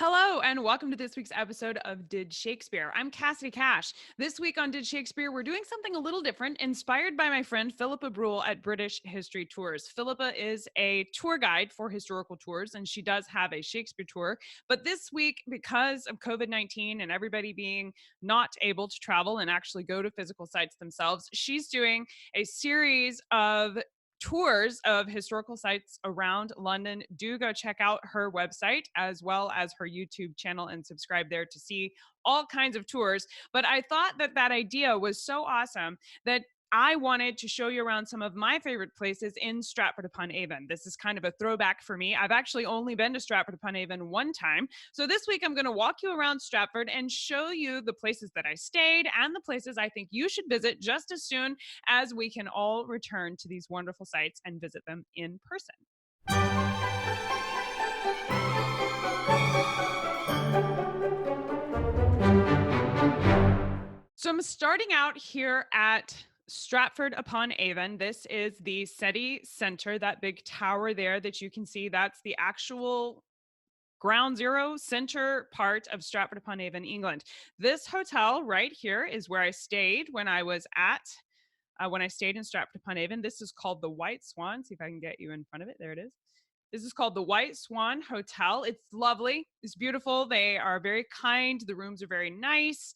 Hello, and welcome to this week's episode of Did Shakespeare. I'm Cassidy Cash. This week on Did Shakespeare, we're doing something a little different, inspired by my friend Philippa Brule at British History Tours. Philippa is a tour guide for historical tours, and she does have a Shakespeare tour. But this week, because of COVID-19 and everybody being not able to travel and actually go to physical sites themselves, she's doing a series of tours of historical sites around London. Do go check out her website as well as her YouTube channel and subscribe there to see all kinds of tours. But I thought that that idea was so awesome that I wanted to show you around some of my favorite places in Stratford upon Avon. This is kind of a throwback for me. I've actually only been to Stratford upon Avon one time. So this week I'm going to walk you around Stratford and show you the places that I stayed and the places I think you should visit just as soon as we can all return to these wonderful sites and visit them in person. So I'm starting out here at Stratford upon Avon. This is the city center, that big tower there that you can see. That's the actual ground zero center part of Stratford upon Avon, England. This hotel right here is where I stayed when I was when I stayed in Stratford upon Avon. This is called the White Swan. See if I can get you in front of it. There it is. This is called the White Swan Hotel. It's lovely. It's beautiful. They are very kind. The rooms are very nice.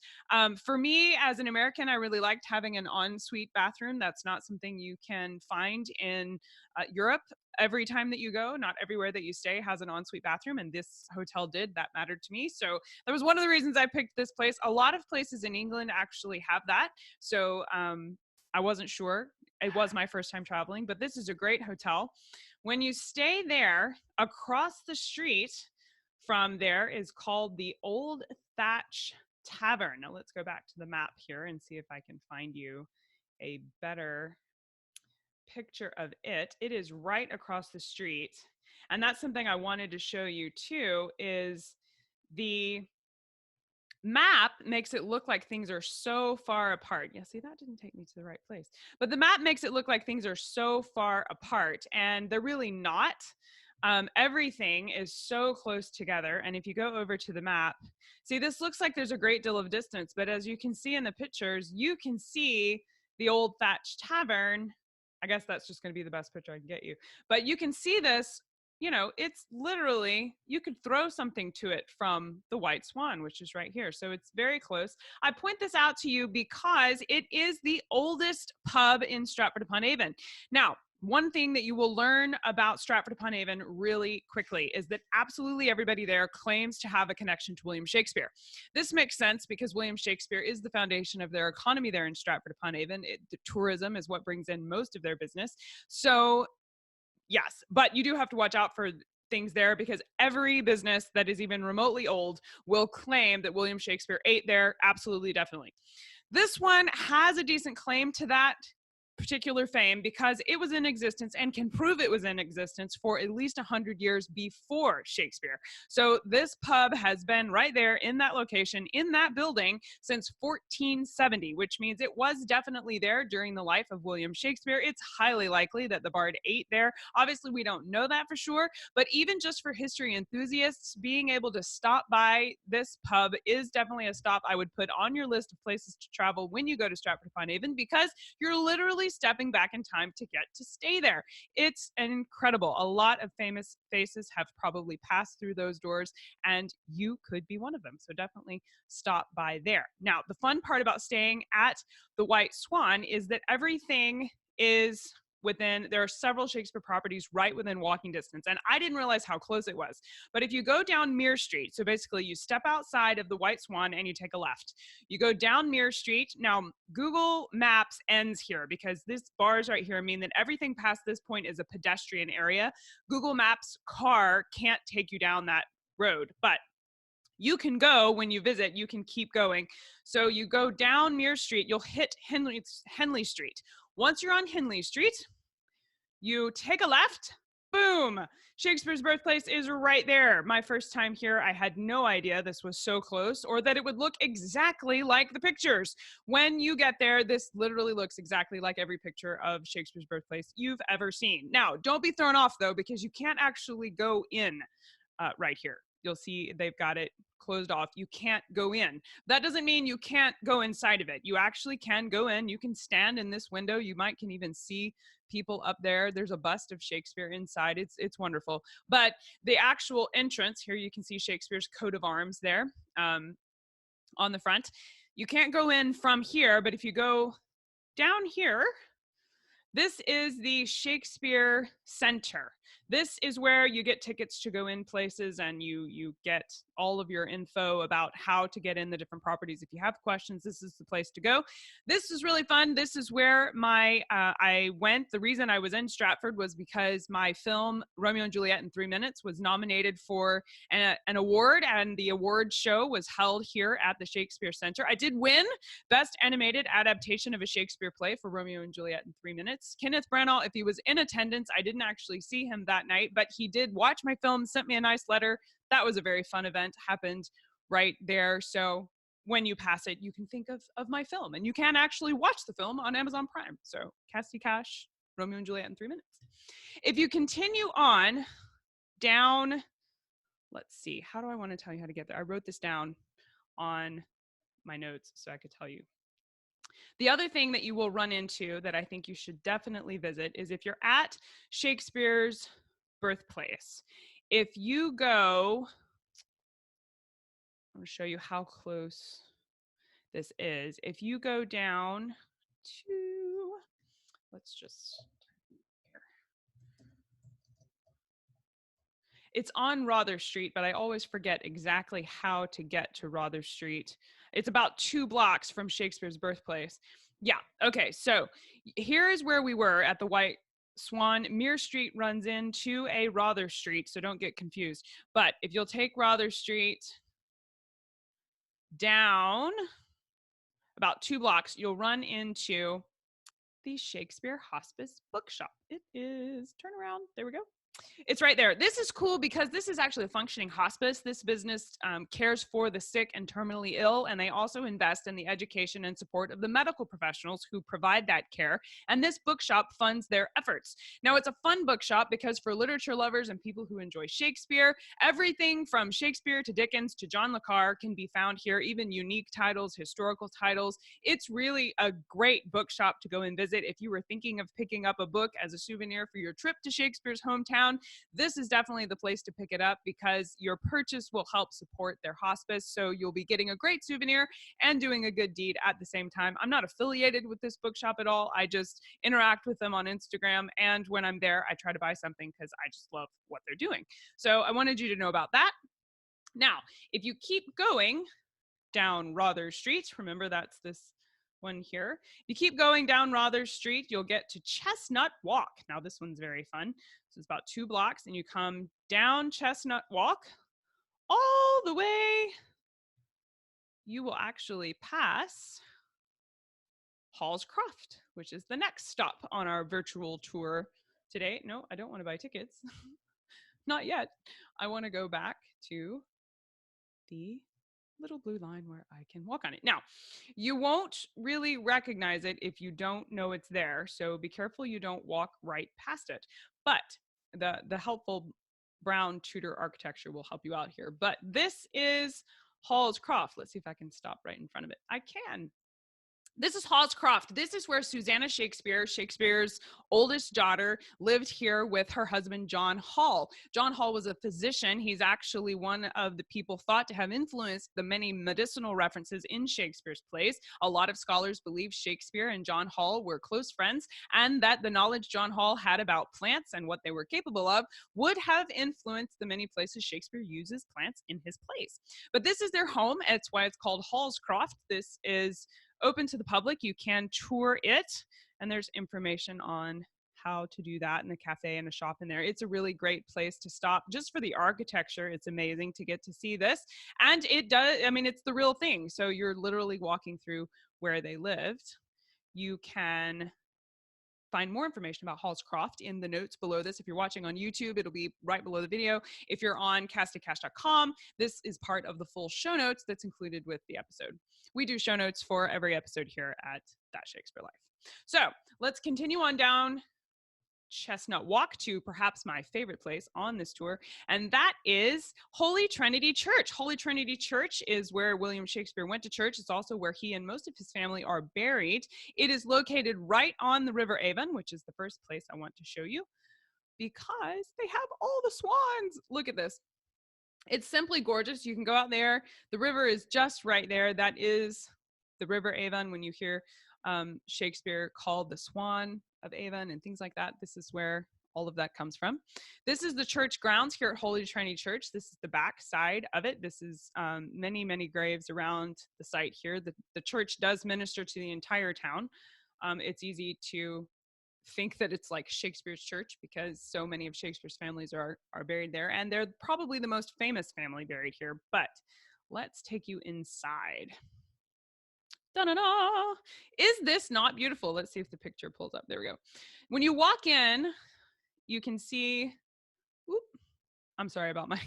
For me, as an American, I really liked having an ensuite bathroom. That's not something you can find in Europe. Every time that you go, not everywhere that you stay has an ensuite bathroom, and this hotel did. That mattered to me. So that was one of the reasons I picked this place. A lot of places in England actually have that. So I wasn't sure. It was my first time traveling, but this is a great hotel. When you stay there, across the street from there is called the Old Thatch Tavern. Now let's go back to the map here and see if I can find you a better picture of it. It is right across the street. And that's something I wanted to show you too, is the map makes it look like things are so far apart. Yeah, see, that didn't take me to the right place. But the map makes it look like things are so far apart, and they're really not. Everything is so close together. And if you go over to the map, see, this looks like there's a great deal of distance, but as you can see in the pictures, you can see the Old Thatch Tavern. I guess that's just going to be the best picture I can get you. But you can see this, it's literally, you could throw something to it from the White Swan, which is right here. So it's very close. I point this out to you because it is the oldest pub in Stratford upon Avon. Now, one thing that you will learn about Stratford upon Avon really quickly is that absolutely everybody there claims to have a connection to William Shakespeare. This makes sense because William Shakespeare is the foundation of their economy there in Stratford upon Avon. The tourism is what brings in most of their business. So yes, but you do have to watch out for things there because every business that is even remotely old will claim that William Shakespeare ate there. Absolutely, definitely. This one has a decent claim to that particular fame because it was in existence and can prove it was in existence for at least 100 years before Shakespeare. So this pub has been right there in that location, in that building since 1470, which means it was definitely there during the life of William Shakespeare. It's highly likely that the bard ate there. Obviously, we don't know that for sure, but even just for history enthusiasts, being able to stop by this pub is definitely a stop I would put on your list of places to travel when you go to Stratford upon Avon because you're literally stepping back in time to get to stay there. It's incredible. A lot of famous faces have probably passed through those doors, and you could be one of them. So definitely stop by there. Now, the fun part about staying at the White Swan is that everything is there are several Shakespeare properties right within walking distance. And I didn't realize how close it was. But if you go down Mere Street, so basically you step outside of the White Swan and you take a left. You go down Mere Street. Now, Google Maps ends here because this bars right here mean that everything past this point is a pedestrian area. Google Maps car can't take you down that road, but you can go when you visit, you can keep going. So you go down Mere Street, you'll hit Henley Street. Once you're on Henley Street, you take a left, boom, Shakespeare's birthplace is right there. My first time here, I had no idea this was so close or that it would look exactly like the pictures. When you get there, this literally looks exactly like every picture of Shakespeare's birthplace you've ever seen. Now, don't be thrown off though, because you can't actually go in right here. you'll see they've got it closed off. You can't go in. That doesn't mean you can't go inside of it. You actually can go in. You can stand in this window. You can even see people up there. There's a bust of Shakespeare inside. It's wonderful. But the actual entrance here, you can see Shakespeare's coat of arms there on the front. You can't go in from here, but if you go down here, this is the Shakespeare Center. This is where you get tickets to go in places, and you get all of your info about how to get in the different properties. If you have questions, this is the place to go. This is really fun. This is where I went. The reason I was in Stratford was because my film Romeo and Juliet in 3 Minutes was nominated for an award, and the award show was held here at the Shakespeare Center. I did win Best Animated Adaptation of a Shakespeare Play for Romeo and Juliet in 3 Minutes. Kenneth Branagh, if he was in attendance, I didn't actually see him that night, but he did watch my film, sent me a nice letter. That was a very fun event, happened right there. So when you pass it, you can think of my film, and you can actually watch the film on Amazon Prime. So Cassie Cash, Romeo and Juliet in 3 Minutes. If you continue on down, let's see, how do I want to tell you how to get there? I wrote this down on my notes so I could tell you. The other thing that you will run into that I think you should definitely visit is if you're at Shakespeare's Birthplace. If you go, I'm going to show you how close this is. If you go down to, let's just, it's on Rother Street, but I always forget exactly how to get to Rother Street. It's about 2 blocks from Shakespeare's Birthplace. Yeah, okay, so here is where we were at the White Swan. Mere Street runs into a Rother Street, so don't get confused. But if you'll take Rother Street down about 2 blocks, you'll run into the Shakespeare Hospice Bookshop. It is, turn around, there we go. It's right there. This is cool because this is actually a functioning hospice. This business cares for the sick and terminally ill, and they also invest in the education and support of the medical professionals who provide that care. And this bookshop funds their efforts. Now, it's a fun bookshop because for literature lovers and people who enjoy Shakespeare, everything from Shakespeare to Dickens to John le Carre can be found here, even unique titles, historical titles. It's really a great bookshop to go and visit. If you were thinking of picking up a book as a souvenir for your trip to Shakespeare's hometown, this is definitely the place to pick it up because your purchase will help support their hospice. So you'll be getting a great souvenir and doing a good deed at the same time. I'm not affiliated with this bookshop at all. I just interact with them on Instagram. And when I'm there, I try to buy something because I just love what they're doing. So I wanted you to know about that. Now, if you keep going down Rother Street, remember that's this one here. If you keep going down Rother Street, you'll get to Chestnut Walk. Now this one's very fun. So it's about 2 blocks, and you come down Chestnut Walk all the way. You will actually pass Hall's Croft, which is the next stop on our virtual tour today. No, I don't want to buy tickets. Not yet. I want to go back to the little blue line where I can walk on it. Now, you won't really recognize it if you don't know it's there, so be careful you don't walk right past it. But the helpful brown Tudor architecture will help you out here. But this is Hall's Croft. Let's see if I can stop right in front of it. I can. This is Hall's Croft. This is where Susanna Shakespeare, Shakespeare's oldest daughter, lived here with her husband, John Hall. John Hall was a physician. He's actually one of the people thought to have influenced the many medicinal references in Shakespeare's plays. A lot of scholars believe Shakespeare and John Hall were close friends, and that the knowledge John Hall had about plants and what they were capable of would have influenced the many places Shakespeare uses plants in his plays. But this is their home. It's why it's called Hall's Croft. This is open to the public. You can tour it, and there's information on how to do that in a cafe and a shop in there. It's a really great place to stop just for the architecture. It's amazing to get to see this, and it does, I mean, it's the real thing. So you're literally walking through where they lived. You can find more information about Hall's Croft in the notes below this. If you're watching on YouTube, it'll be right below the video. If you're on castedcash.com, this is part of the full show notes that's included with the episode. We do show notes for every episode here at That Shakespeare Life. So let's continue on down Chestnut Walk to perhaps my favorite place on this tour, and that is Holy Trinity Church. Holy Trinity Church is where William Shakespeare went to church. It's also where he and most of his family are buried. It is located right on the River Avon, which is the first place I want to show you because they have all the swans. Look at this. It's simply gorgeous. You can go out there. The river is just right there. That is the River Avon. When you hear Shakespeare called the Swan of Avon and things like that, this is where all of that comes from. This is the church grounds here at Holy Trinity Church. This is the back side of it. This is many, many graves around the site here. The church does minister to the entire town. It's easy to think that it's like Shakespeare's church because so many of Shakespeare's families are buried there, and they're probably the most famous family buried here. But let's take you inside. Da-da-da! Is this not beautiful? Let's see if the picture pulls up. There we go. When you walk in, you can see, whoop, I'm sorry about my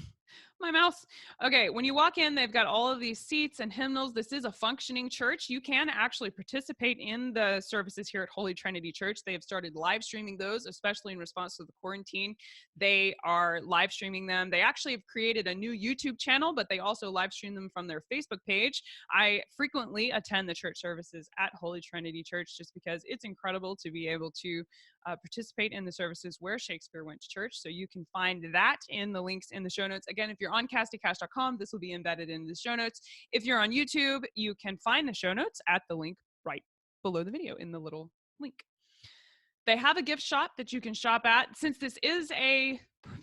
mouse. Okay, when you walk in, they've got all of these seats and hymnals. This is a functioning church. You can actually participate in the services here at Holy Trinity Church. They have started live streaming those, especially in response to the quarantine. They are live streaming them. They actually have created a new YouTube channel, but they also live stream them from their Facebook page. I frequently attend the church services at Holy Trinity Church just because it's incredible to be able to participate in the services where Shakespeare went to church. So you can find that in the links in the show notes. Again, if you're on castycash.com, this will be embedded in the show notes. If you're on YouTube, you can find the show notes at the link right below the video in the little link. They have a gift shop that you can shop at. Since this is a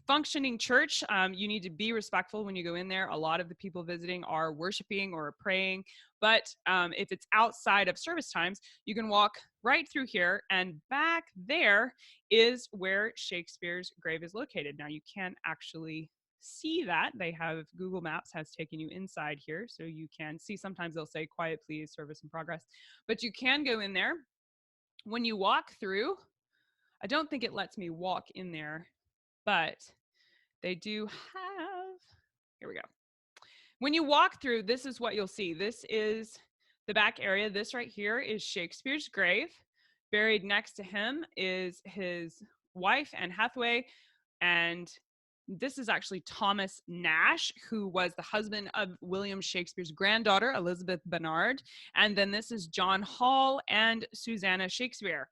functioning church, you need to be respectful when you go in there. A lot of the people visiting are worshiping or praying, but if it's outside of service times, you can walk right through here, and back there is where Shakespeare's grave is located. Now you can actually see that. They have Google Maps has taken you inside here, so you can see. Sometimes they'll say quiet please, service in progress, but you can go in there. When you walk through, I don't think it lets me walk in there, but they do have, here we go. When you walk through, this is what you'll see. This is the back area. This right here is Shakespeare's grave. Buried next to him is his wife, Anne Hathaway, and this is actually Thomas Nash, who was the husband of William Shakespeare's granddaughter, Elizabeth Barnard. And then this is John Hall and Susanna Shakespeare.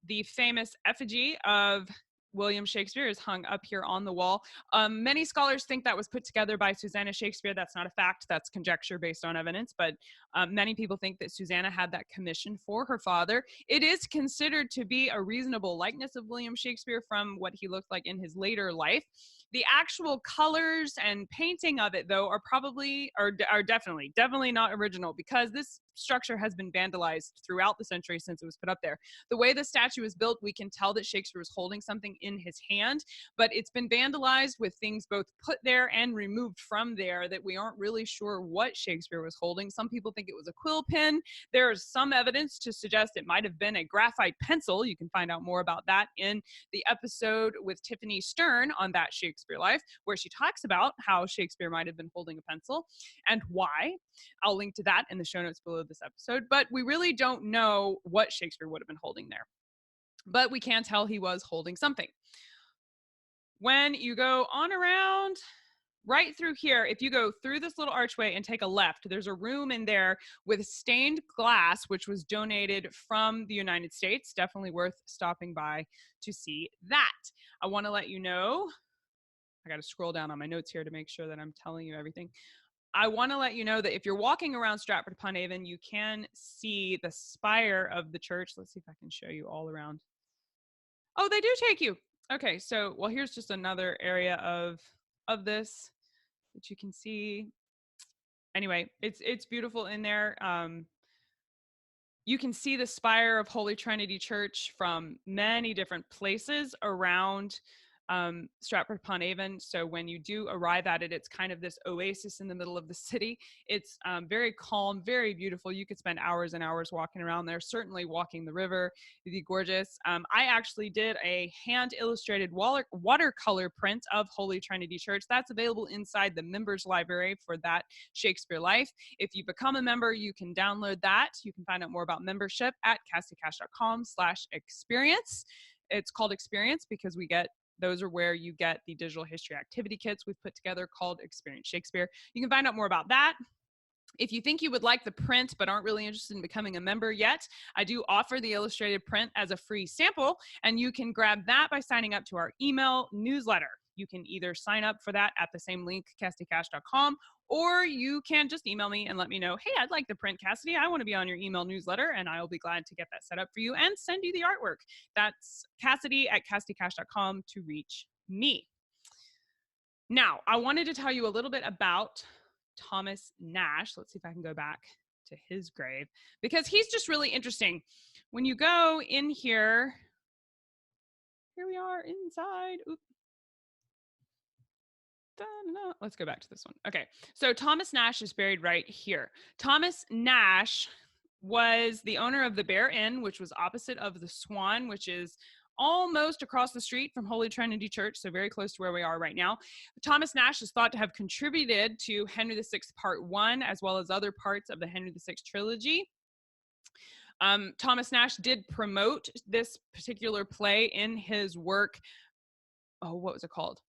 The famous effigy of William Shakespeare is hung up here on the wall. Many scholars think that was put together by Susanna Shakespeare. That's not a fact. That's conjecture based on evidence. But many people think that Susanna had that commission for her father. It is considered to be a reasonable likeness of William Shakespeare from what he looked like in his later life. The actual colors and painting of it, though, are definitely not original, because this structure has been vandalized throughout the century since it was put up there. The way the statue is built, we can tell that Shakespeare was holding something in his hand, but it's been vandalized with things both put there and removed from there that we aren't really sure what Shakespeare was holding. Some people think it was a quill pen. There is some evidence to suggest it might have been a graphite pencil. You can find out more about that in the episode with Tiffany Stern on That Shakespeare Life, where she talks about how Shakespeare might have been holding a pencil and why. I'll link to that in the show notes below this episode, but we really don't know what Shakespeare would have been holding there. But we can tell he was holding something. When you go on around right through here, if you go through this little archway and take a left, there's a room in there with stained glass, which was donated from the United States. Definitely worth stopping by to see that. I want to let you know, I got to scroll down on my notes here to make sure that I'm telling you everything. I want to let you know that if you're walking around Stratford upon Avon, you can see the spire of the church. Let's see if I can show you all around. Oh, they do take you. Okay, so, well, here's just another area of this that you can see. Anyway, it's beautiful in there. You can see the spire of Holy Trinity Church from many different places around Stratford upon Avon. So when you do arrive at it, it's kind of this oasis in the middle of the city. It's very calm, very beautiful. You could spend hours and hours walking around there, certainly walking the river. It'd be gorgeous. I actually did a hand illustrated watercolor print of Holy Trinity Church. That's available inside the members library for That Shakespeare Life. If you become a member, you can download that. You can find out more about membership at castycash.com/experience. it's called Experience because those are where you get the digital history activity kits we've put together called Experience Shakespeare. You can find out more about that. If you think you would like the print but aren't really interested in becoming a member yet, I do offer the illustrated print as a free sample, and you can grab that by signing up to our email newsletter. You can either sign up for that at the same link, cassidycash.com, or you can just email me and let me know, hey, I'd like the print, Cassidy. I want to be on your email newsletter, and I'll be glad to get that set up for you and send you the artwork. That's cassidy@cassidycash.com to reach me. Now, I wanted to tell you a little bit about Thomas Nash. Let's see if I can go back to his grave because he's just really interesting. When you go in here we are inside. Oops. Let's go back to this one. Okay, so Thomas Nash is buried right here. Thomas Nash was the owner of the Bear Inn, which was opposite of the Swan, which is almost across the street from Holy Trinity Church, so very close to where we are right now. Thomas Nash is thought to have contributed to Henry VI Part 1, as well as other parts of the Henry VI trilogy. Thomas Nash did promote this particular play in his work. Oh, what was it called?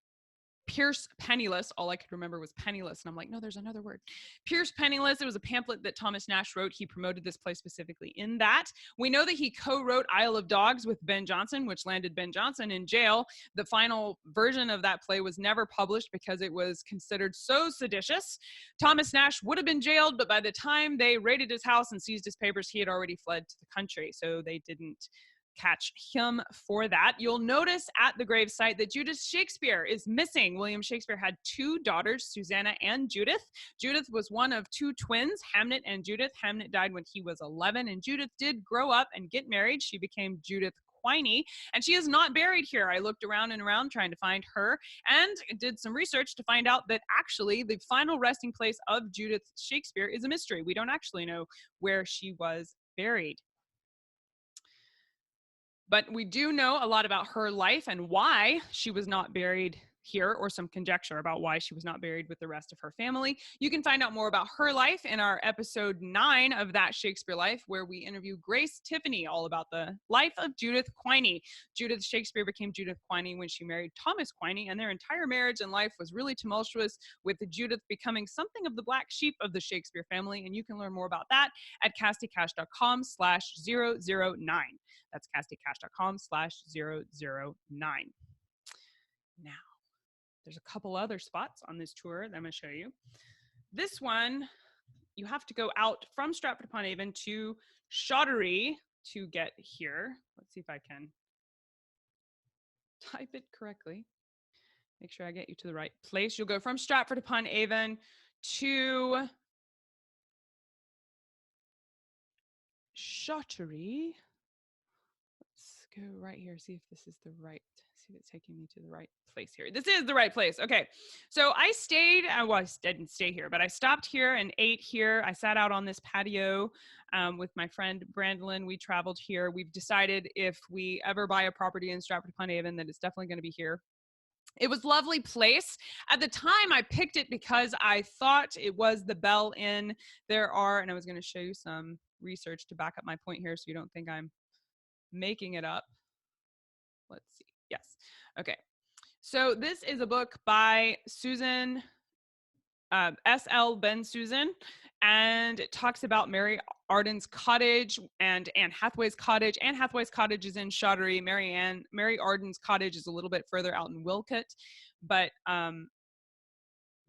Pierce Penniless. All I could remember was Penniless. And I'm like, no, there's another word. Pierce Penniless. It was a pamphlet that Thomas Nash wrote. He promoted this play specifically in that. We know that he co-wrote Isle of Dogs with Ben Jonson, which landed Ben Jonson in jail. The final version of that play was never published because it was considered so seditious. Thomas Nash would have been jailed, but by the time they raided his house and seized his papers, he had already fled to the country. So they didn't catch him for that. You'll notice at the gravesite that Judas Shakespeare is missing. William Shakespeare had two daughters, Susanna and Judith. Judith was one of two twins, Hamnet and Judith. Hamnet died when he was 11, and Judith did grow up and get married. She became Judith Quiney, and she is not buried here. I looked around and around trying to find her and did some research to find out that actually the final resting place of Judith Shakespeare is a mystery. We don't actually know where she was buried. But we do know a lot about her life and why she was not buried here, or some conjecture about why she was not buried with the rest of her family. You can find out more about her life in our episode 9 of That Shakespeare Life, where we interview Grace Tiffany all about the life of Judith Quiney. Judith Shakespeare became Judith Quiney when she married Thomas Quiney, and their entire marriage and life was really tumultuous, with Judith becoming something of the black sheep of the Shakespeare family. And you can learn more about that at cassidycash.com/009. That's cassidycash.com/009. Now, there's a couple other spots on this tour that I'm going to show you. This one, you have to go out from Stratford upon Avon to Shottery to get here. Let's see if I can type it correctly. Make sure I get you to the right place. You'll go from Stratford upon Avon to Shottery. Let's go right here, see if this is the right, see if it's taking me to the right place here. This is the right place. Okay, so I stayed, well, I didn't stay here, but I stopped here and ate here. I sat out on this patio with my friend Brandolyn. We traveled here. We've decided if we ever buy a property in Stratford upon Avon that it's definitely going to be here. It was a lovely place. At the time, I picked it because I thought it was the Bell Inn. There are, and I was going to show you some research to back up my point here so you don't think I'm making it up. Let's see. Yes. Okay. So this is a book by Susan, S.L. Ben Susan, and it talks about Mary Arden's cottage and Anne Hathaway's cottage. Anne Hathaway's cottage is in Shottery. Mary Arden's cottage is a little bit further out in Wilcott, but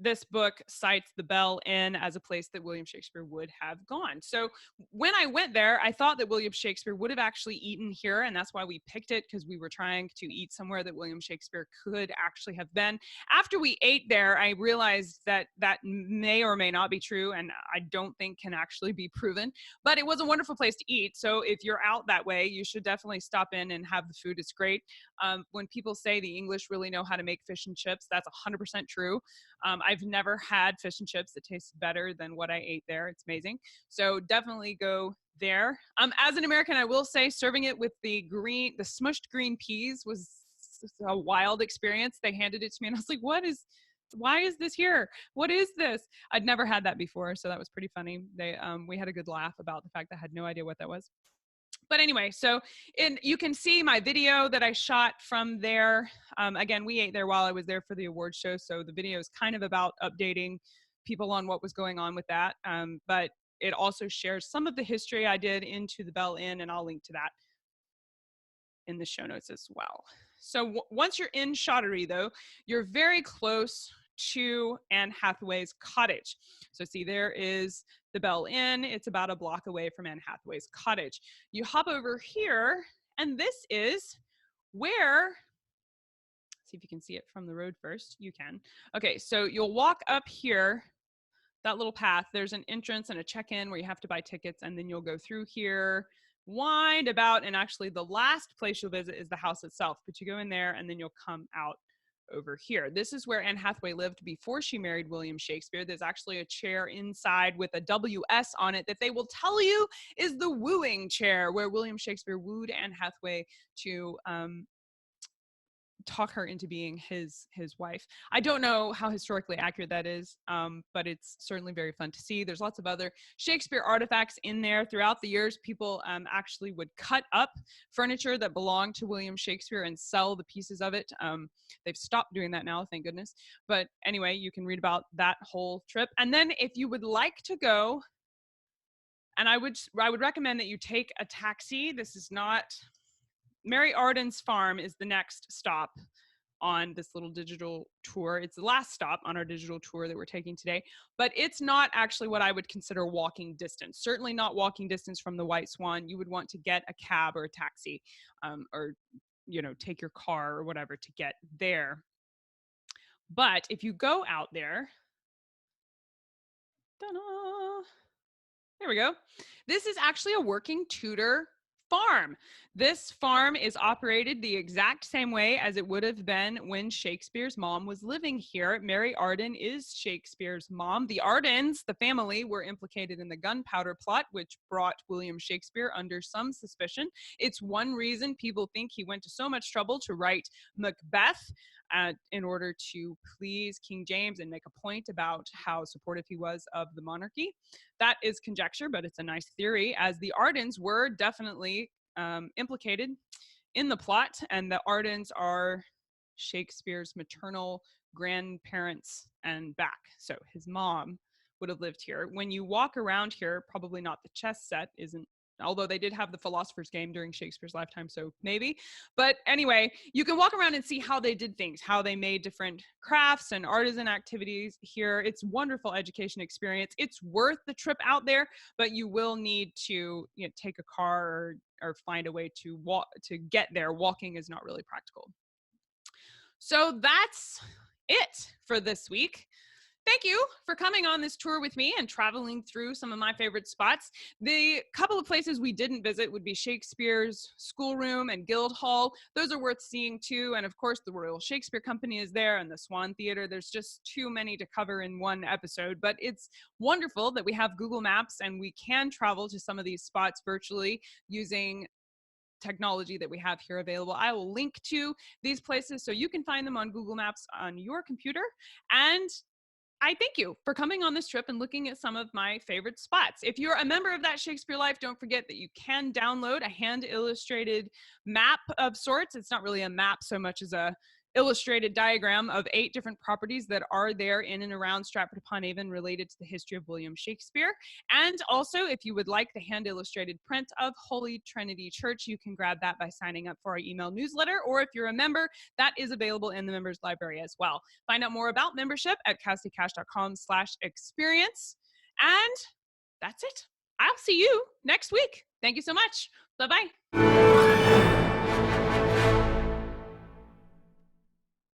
this book cites the Bell Inn as a place that William Shakespeare would have gone. So when I went there, I thought that William Shakespeare would have actually eaten here, and that's why we picked it, because we were trying to eat somewhere that William Shakespeare could actually have been. After we ate there, I realized that that may or may not be true, and I don't think can actually be proven, but it was a wonderful place to eat. So if you're out that way, you should definitely stop in and have the food. It's great. When people say the English really know how to make fish and chips, that's 100% true. I've never had fish and chips that taste better than what I ate there. It's amazing. So definitely go there. As an American, I will say serving it with the smushed green peas was a wild experience. They handed it to me and I was like, why is this here? What is this? I'd never had that before. So that was pretty funny. We had a good laugh about the fact that I had no idea what that was. But anyway, so you can see my video that I shot from there. Again, we ate there while I was there for the award show, so the video is kind of about updating people on what was going on with that. But it also shares some of the history I did into the Bell Inn, and I'll link to that in the show notes as well. So once you're in Shottery, though, you're very close to Anne Hathaway's cottage. So see, there is the Bell Inn. It's about a block away from Anne Hathaway's cottage. You hop over here, and this is where, see if you can see it from the road first. You can. Okay, so you'll walk up here, that little path. There's an entrance and a check-in where you have to buy tickets, and then you'll go through here, wind about, and actually the last place you'll visit is the house itself, but you go in there and then you'll come out over here. This is where Anne Hathaway lived before she married William Shakespeare. There's actually a chair inside with a WS on it that they will tell you is the wooing chair, where William Shakespeare wooed Anne Hathaway to talk her into being his wife. I don't know how historically accurate that is, but it's certainly very fun to see. There's lots of other Shakespeare artifacts in there. Throughout the years, people actually would cut up furniture that belonged to William Shakespeare and sell the pieces of it. They've stopped doing that now, thank goodness. But anyway, you can read about that whole trip. And then if you would like to go, and I would recommend that you take a taxi. This is not... Mary Arden's farm is the next stop on this little digital tour. It's the last stop on our digital tour that we're taking today, but it's not actually what I would consider walking distance. Certainly not walking distance from the White Swan. You would want to get a cab or a taxi, or take your car or whatever to get there. But if you go out there, ta-da, there we go. This is actually a working Tudor farm. This farm is operated the exact same way as it would have been when Shakespeare's mom was living here. Mary Arden is Shakespeare's mom. The Ardens, the family, were implicated in the gunpowder plot, which brought William Shakespeare under some suspicion. It's one reason people think he went to so much trouble to write Macbeth in order to please King James and make a point about how supportive he was of the monarchy. That is conjecture, but it's a nice theory, as the Ardens were definitely implicated in the plot, and the Ardens are Shakespeare's maternal grandparents and back. So his mom would have lived here. When you walk around here, probably not the chess set isn't, although they did have the Philosopher's Game during Shakespeare's lifetime, so maybe. But anyway, you can walk around and see how they did things, how they made different crafts and artisan activities here. It's a wonderful education experience. It's worth the trip out there, but you will need to take a car or find a way to walk to get there. Walking is not really practical. So that's it for this week. Thank you for coming on this tour with me and traveling through some of my favorite spots. The couple of places we didn't visit would be Shakespeare's Schoolroom and Guildhall. Those are worth seeing too. And of course, the Royal Shakespeare Company is there, and the Swan Theater. There's just too many to cover in one episode, but it's wonderful that we have Google Maps and we can travel to some of these spots virtually using technology that we have here available. I will link to these places so you can find them on Google Maps on your computer. And I thank you for coming on this trip and looking at some of my favorite spots. If you're a member of That Shakespeare Life, don't forget that you can download a hand-illustrated map of sorts. It's not really a map so much as a illustrated diagram of 8 different properties that are there in and around Stratford-upon-Avon related to the history of William Shakespeare. And also, if you would like the hand-illustrated print of Holy Trinity Church, you can grab that by signing up for our email newsletter, or if you're a member, that is available in the members library as well. Find out more about membership at cassidycash.com/experience. And that's it. I'll see you next week. Thank you so much. Bye-bye.